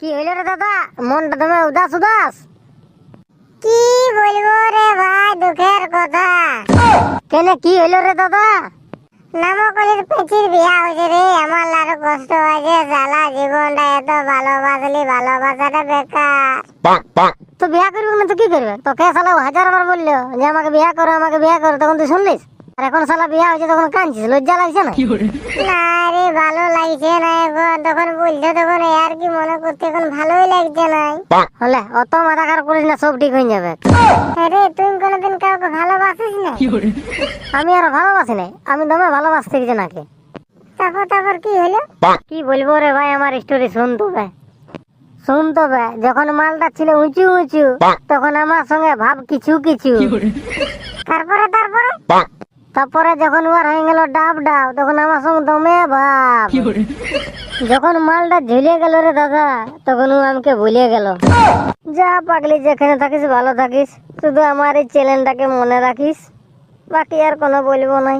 কি হইলো রে দাদা, মনটা তুমি উদাস উদাস? কি বলবো রে ভাই, দুঃখের কথা। কেন, কি হইলো রে দাদা? নামকলির পেঁচির বিয়া হয়েছে রে। আমার আরো কষ্ট হয়েছে, জ্বালা জীবনটা এত ভালোবাসলি, ভালোবাসাটা বেকার। তো বিয়া করবি না তো কি করবে? তোকে শালা 1000বার বললো যে আমাকে বিয়া করো, আমাকে বিয়া করো, তখন তুই শুনলিস? আর এখন শালা বিয়া হয়েছে তখন কাঁদছিস, লজ্জা লাগছে না? না রে, ভালো লাগছে না এখন। তখন বলছো তখন আর কি মনে করতে, এখন ভালোই লাগছে নাই। হলে অত মাথা খারাপ করিস না, সব ঠিক হয়ে যাবে। আরে তুই কোনোদিন কাউকে ভালোবাসিস না? আমি আর ভালোবাসি নাই, আমি দমে ভালোবাসতে গেছি নাকি। তারপর কি হলো? কি বলবো রে ভাই, আমার স্টোরি শুন তো বে। যখন মালটা ছিল উঁচু উঁচু, তখন আমার সঙ্গে ভাব কিছু কিছু। তারপরে যখন ওর হয়ে গেল ডাব ডাব, তখন আমার সঙ্গে দমে ভাব। যখন মালটা ঝুলে গেল রে দাদা, তখন ও আমাকে ভুলে গেল। যা পাগলি, যেখানে থাকিস ভালো থাকিস, শুধু আমার এই চ্যালেঞ্জটাকে মনে রাখিস, বাকি আর কোনো বলবো নাই।